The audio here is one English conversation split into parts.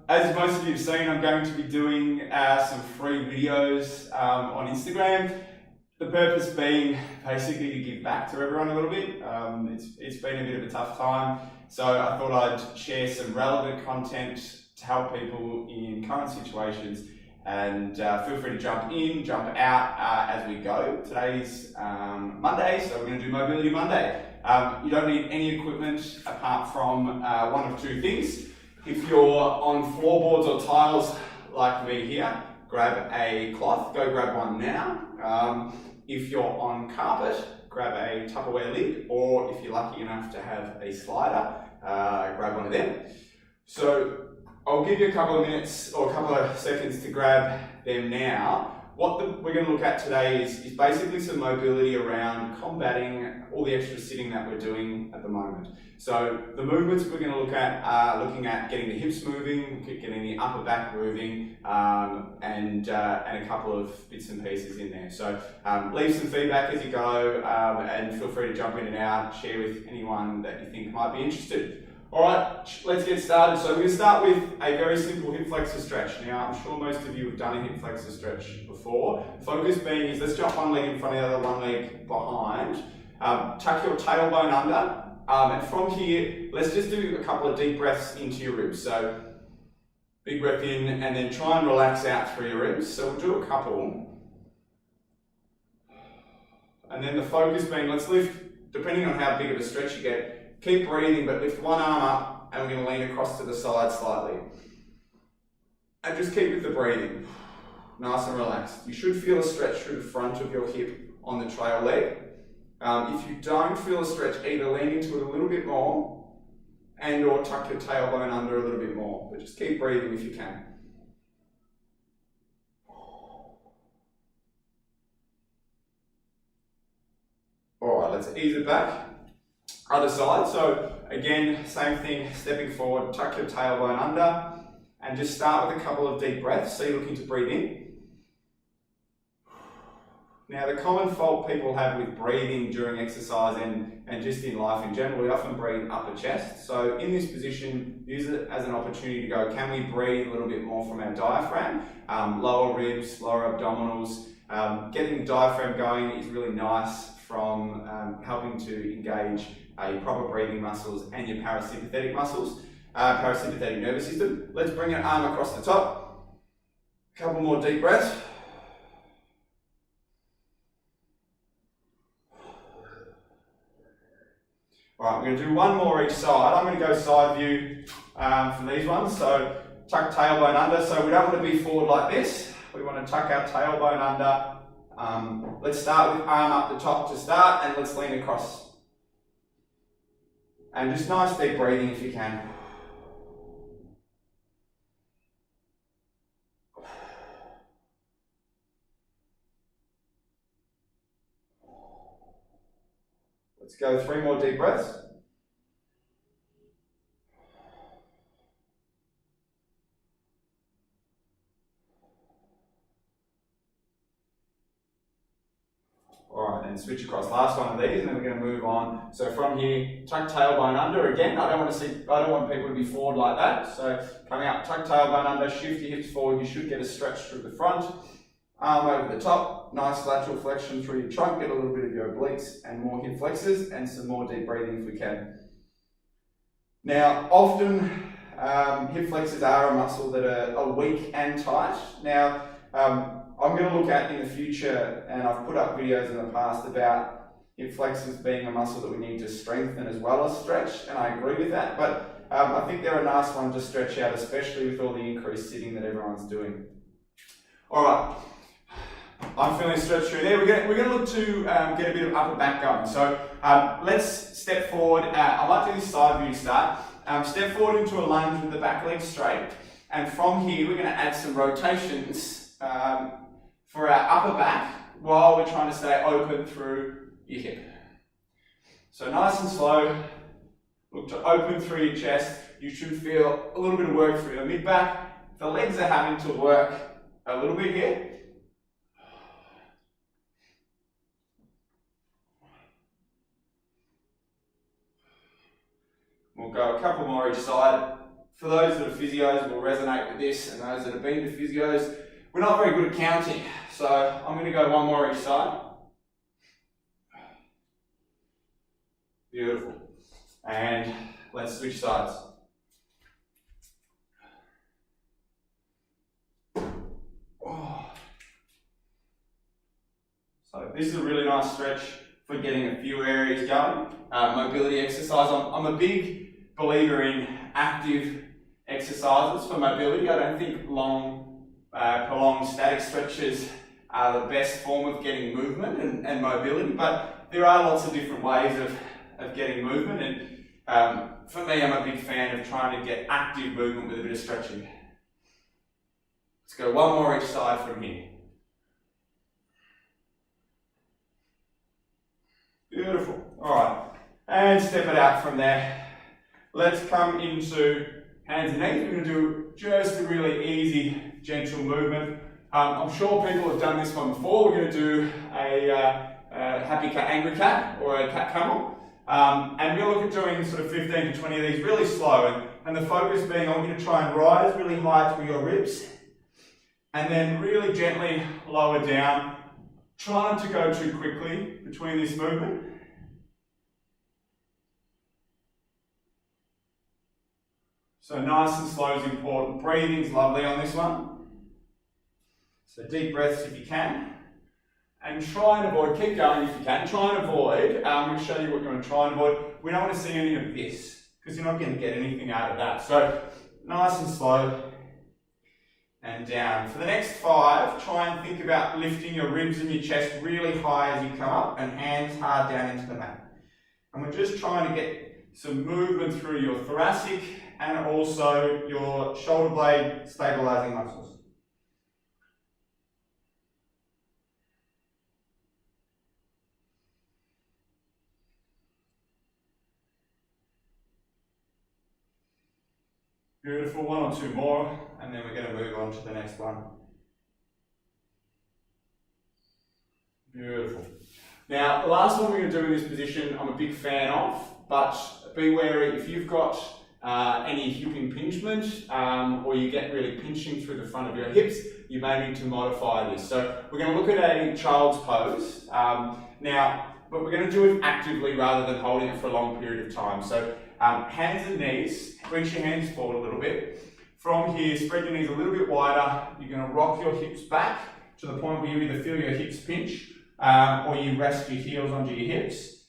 As most of you have seen, I'm going to be doing some free videos on Instagram. The purpose being basically to give back to everyone a little bit. It's been a bit of a tough time, so I thought I'd share some relevant content to help people in current situations, and feel free to jump in, jump out as we go. Today's Monday, so we're going to do Mobility Monday. You don't need any equipment apart from one of two things. If you're on floorboards or tiles like me here, grab a cloth, go grab one now. If you're on carpet, grab a Tupperware lid, or if you're lucky enough to have a slider, grab one of them. So I'll give you a couple of minutes or a couple of seconds to grab them now. What we're going to look at today is basically some mobility around combating all the extra sitting that we're doing at the moment. So the movements we're going to look at are looking at getting the hips moving, getting the upper back moving, and a couple of bits and pieces in there. So leave some feedback as you go, and feel free to jump in and out, share with anyone that you think might be interested. Alright, let's get started. So we're going to start with a very simple hip flexor stretch. Now, I'm sure most of you have done a hip flexor stretch before. The focus being is let's jump one leg in front of the other, one leg behind. Tuck your tailbone under. And from here, let's just do a couple of deep breaths into your ribs. So, big breath in, and then try and relax out through your ribs. So we'll do a couple. And then the focus being, let's lift, depending on how big of a stretch you get, keep breathing, but lift one arm up, and we're going to lean across to the side slightly. And just keep with the breathing. Nice and relaxed. You should feel a stretch through the front of your hip on the trail leg. If you don't feel a stretch, either lean into it a little bit more and or tuck your tailbone under a little bit more. But just keep breathing if you can. Alright, let's ease it back. Other side, so again, same thing, stepping forward, tuck your tailbone under, and just start with a couple of deep breaths. So you're looking to breathe in. Now, the common fault people have with breathing during exercise and just in life in general, we often breathe upper chest. So in this position, use it as an opportunity to go, can we breathe a little bit more from our diaphragm? Lower ribs, lower abdominals. Getting the diaphragm going is really nice from helping to engage your proper breathing muscles and your parasympathetic muscles, parasympathetic nervous system. Let's bring an arm across the top. A couple more deep breaths. All right, we're going to do one more each side. I'm going to go side view for these ones. So tuck tailbone under. So we don't want to be forward like this. We want to tuck our tailbone under. Let's start with arm up the top to start, and let's lean across. And just nice deep breathing if you can. Let's go 3 more deep breaths. Alright, and switch across. Last one of these, and then we're going to move on. So from here, tuck tailbone under. Again, I don't want people to be forward like that. So coming up, tuck tailbone under, shift your hips forward. You should get a stretch through the front. Arm over the top. Nice lateral flexion through your trunk. Get a little bit of your obliques and more hip flexors, and some more deep breathing if we can. Now, often hip flexors are a muscle that are weak and tight. Now, I'm going to look at in the future, and I've put up videos in the past about hip flexors being a muscle that we need to strengthen as well as stretch, and I agree with that, but I think they're a nice one to stretch out, especially with all the increased sitting that everyone's doing. Alright, I'm feeling stretched through there. We're going to look to get a bit of upper back going. So let's step forward. I like to do this side view start. Step forward into a lunge with the back leg straight, and from here we're going to add some rotations for our upper back while we're trying to stay open through your hip. So nice and slow, look to open through your chest. You should feel a little bit of work through your mid back. The legs are having to work a little bit here. We'll go a couple more each side. for those that are physios will resonate with this, and those that have been to physios, we're not very good at counting. So I'm going to go one more each side. Beautiful. And let's switch sides. So this is a really nice stretch for getting a few areas going. Mobility exercise. I'm a big believer in active exercises for mobility. I don't think long, prolonged static stretches are the best form of getting movement and mobility, but there are lots of different ways of getting movement, and for me, I'm a big fan of trying to get active movement with a bit of stretching. Let's go one more each side from here. Beautiful. All right, and step it out from there. Let's come into hands and knees. We're going to do just a really easy, gentle movement. I'm sure people have done this one before. We're going to do a happy cat, angry cat, or a cat camel. And we'll look at doing sort of 15 to 20 of these really slow, and the focus being I want you to try and rise really high through your ribs, and then really gently lower down. Try not to go too quickly between this movement. So nice and slow is important. Breathing's lovely on this one. So deep breaths if you can. And try and avoid, keep going if you can, try and avoid, I'm going to show you what you're going to try and avoid. We don't want to see any of this, because you're not going to get anything out of that. So nice and slow, and down. For the next 5, try and think about lifting your ribs and your chest really high as you come up, and hands hard down into the mat. And we're just trying to get some movement through your thoracic and also your shoulder blade stabilizing muscles. Beautiful, 1 or 2 more, and then we're going to move on to the next one. Beautiful. Now, the last one we're going to do in this position, I'm a big fan of, but be wary if you've got any hip impingement or you get really pinching through the front of your hips, you may need to modify this. So we're going to look at a child's pose now, but we're going to do it actively rather than holding it for a long period of time. So hands and knees, reach your hands forward a little bit. From here, spread your knees a little bit wider. You're going to rock your hips back to the point where you either feel your hips pinch or you rest your heels onto your hips,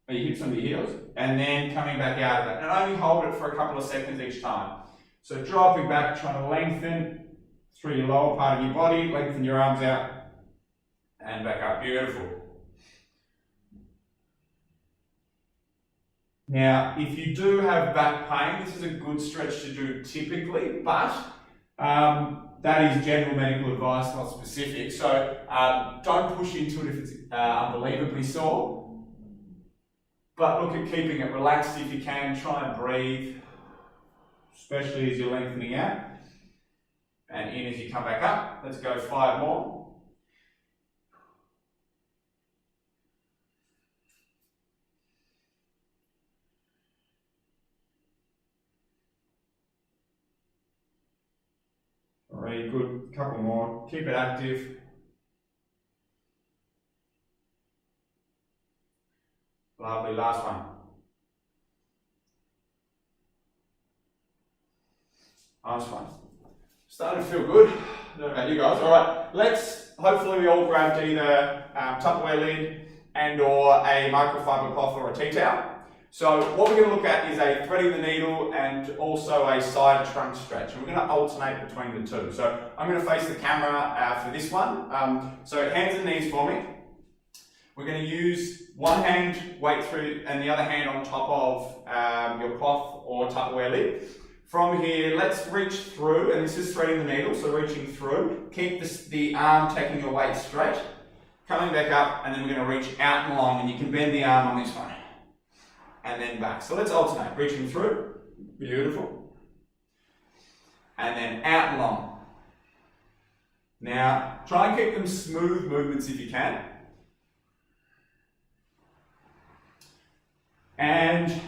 or your hips onto your heels, and then coming back out of it. And only hold it for a couple of seconds each time. So dropping back, trying to lengthen through your lower part of your body, lengthen your arms out, and back up. Beautiful. Now, if you do have back pain, this is a good stretch to do typically, but that is general medical advice, not specific. So don't push into it if it's unbelievably sore, but look at keeping it relaxed if you can. Try and breathe, especially as you're lengthening out, and in as you come back up. Let's go 5 more. Very good, couple more, keep it active. Lovely, last one. Nice one. Starting to feel good. I don't know about you guys. All right, hopefully we all grabbed either Tupperware lid and or a microfiber cloth or a tea towel. So what we're going to look at is a threading the needle and also a side trunk stretch. And we're going to alternate between the two. So I'm going to face the camera for this one. So hands and knees for me. We're going to use one hand weight through and the other hand on top of your cloth or Tupperware lid. From here, let's reach through, and this is threading the needle, so reaching through. Keep the arm taking your weight straight. Coming back up, and then we're going to reach out and long, and you can bend the arm on this one. And then back. So let's alternate. Reaching through. Beautiful. And then out and long. Now, try and keep them smooth movements if you can. And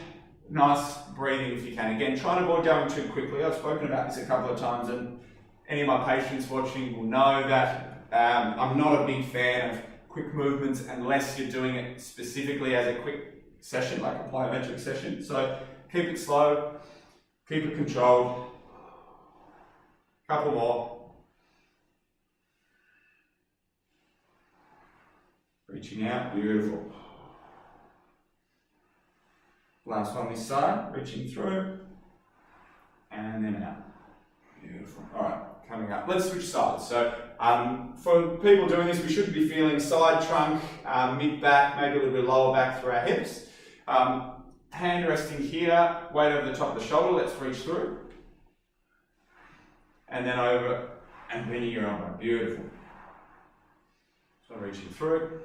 nice breathing if you can. Again, try and avoid going too quickly. I've spoken about this a couple of times, and any of my patients watching will know that I'm not a big fan of quick movements unless you're doing it specifically as a quick session, like a plyometric session. So keep it slow, keep it controlled. Couple more. Reaching out, beautiful. Last one this side, reaching through, and then out. Beautiful. All right, coming up. Let's switch sides. So for people doing this, we should be feeling side trunk, mid back, maybe a little bit lower back through our hips. Hand resting here, weight over the top of the shoulder, let's reach through. And then over and bending your elbow, beautiful. So reaching through.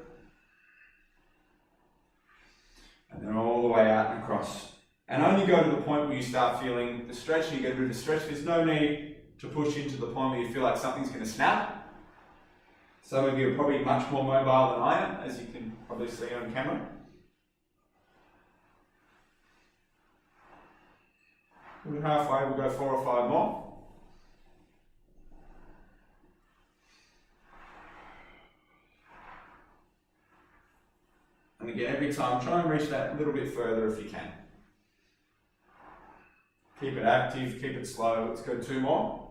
And then all the way out and across. And only go to the point where you start feeling the stretch, and you get a bit of a stretch. There's no need to push into the point where you feel like something's going to snap. Some of you are probably much more mobile than I am, as you can probably see on camera. We're halfway, we'll go 4 or 5 more. And again, every time, try and reach that a little bit further if you can. Keep it active, keep it slow. Let's go 2 more.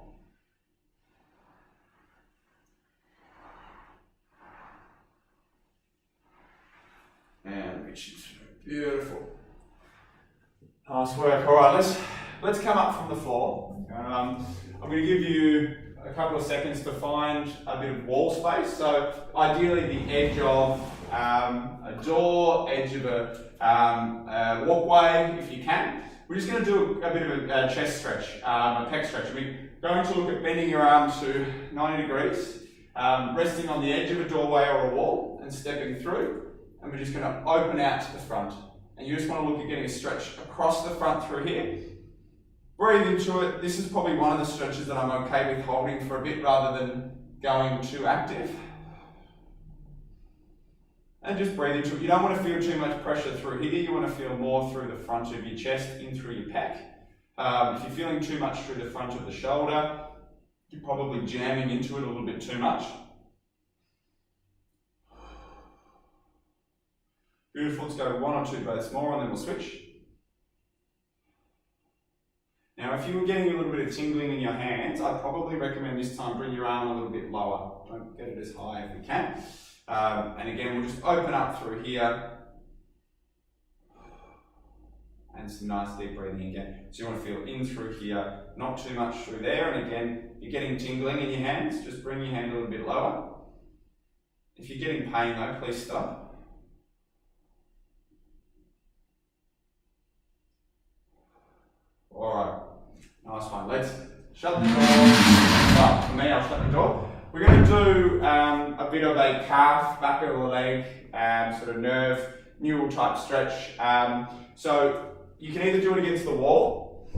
And reach it through. Beautiful. Nice work. All right, let's come up from the floor. I'm going to give you a couple of seconds to find a bit of wall space. So ideally the edge of a door, edge of a walkway if you can. We're just going to do a bit of a chest stretch, a pec stretch. We're going to look at bending your arms to 90 degrees, resting on the edge of a doorway or a wall and stepping through. And we're just going to open out to the front. And you just want to look at getting a stretch across the front through here. Breathe into it. This is probably one of the stretches that I'm okay with holding for a bit rather than going too active. And just breathe into it. You don't want to feel too much pressure through here. You want to feel more through the front of your chest, in through your pec. If you're feeling too much through the front of the shoulder, you're probably jamming into it a little bit too much. Beautiful. Let's go 1 or 2 breaths more and then we'll switch. Now, if you were getting a little bit of tingling in your hands, I'd probably recommend this time bring your arm a little bit lower. Don't get it as high if we can. And again, we'll just open up through here. And some nice deep breathing again. So you want to feel in through here, not too much through there. And again, you're getting tingling in your hands, just bring your hand a little bit lower. If you're getting pain though, please stop. Alright, nice one. Let's shut the door. Well, for me, I'll shut the door. We're going to do a bit of a calf, back of the leg, sort of nerve, neural type stretch. So you can either do it against the wall,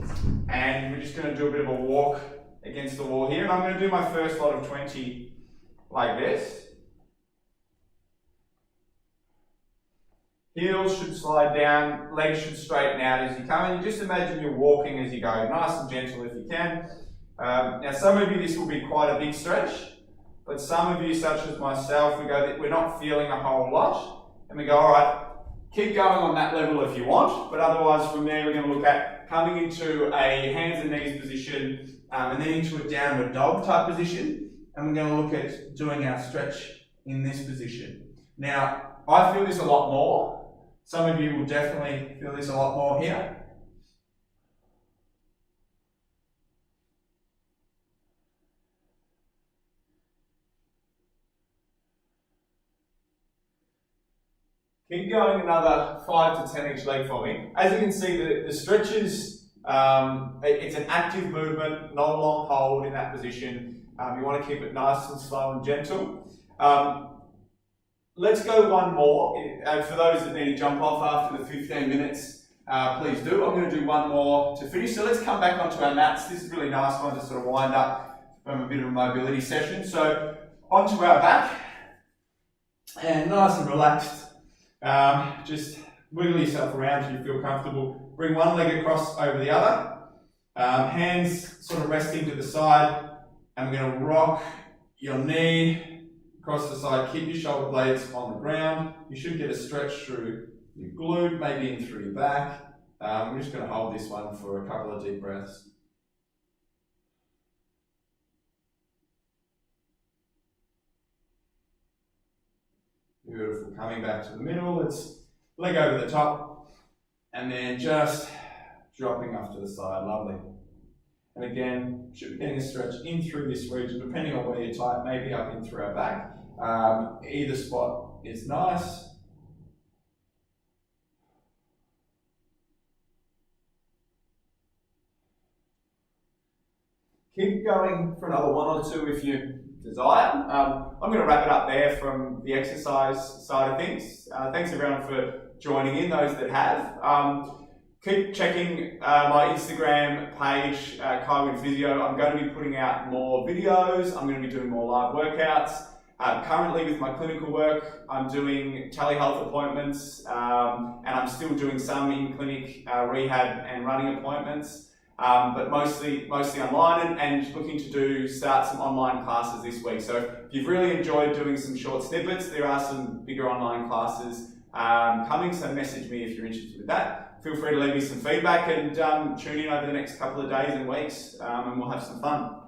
and we're just going to do a bit of a walk against the wall here. And I'm going to do my first lot of 20 like this. Heels should slide down, legs should straighten out as you come, and you just imagine you're walking as you go, nice and gentle if you can. Now some of you this will be quite a big stretch, but some of you, such as myself, we're not feeling a whole lot, and we go, alright, keep going on that level if you want, but otherwise from there we're going to look at coming into a hands and knees position, and then into a downward dog type position, and we're going to look at doing our stretch in this position. Now, I feel this a lot more. Some of you will definitely feel this a lot more here. Keep going another 5 to 10 each leg for me. As you can see, the stretches, it's an active movement, not a long hold in that position. You want to keep it nice and slow and gentle. Let's go one more. For those that need to jump off after the 15 minutes, please do. I'm going to do one more to finish. So let's come back onto our mats. This is a really nice one to sort of wind up from a bit of a mobility session. So onto our back, and nice and relaxed. Just wiggle yourself around till you feel comfortable. bring one leg across over the other, hands sort of resting to the side, and we're going to rock your knee across the side, keep your shoulder blades on the ground. You should get a stretch through your glute, maybe in through your back. We're just going to hold this one for a couple of deep breaths. Beautiful. Coming back to the middle, let's leg over the top and then just dropping off to the side. Lovely. And again, should be getting a stretch in through this region, depending on where you're tight, maybe up in through our back. Either spot is nice. Keep going for another one or two if you desire. I'm going to wrap it up there from the exercise side of things. Thanks everyone for joining in, those that have. Keep checking my Instagram page, Kaiwin Physio. I'm going to be putting out more videos. I'm going to be doing more live workouts. Currently with my clinical work, I'm doing telehealth appointments, and I'm still doing some in-clinic rehab and running appointments. But mostly online, and looking to start some online classes this week. So if you've really enjoyed doing some short snippets, there are some bigger online classes coming, so message me if you're interested with that. Feel free to leave me some feedback and tune in over the next couple of days and weeks, and we'll have some fun.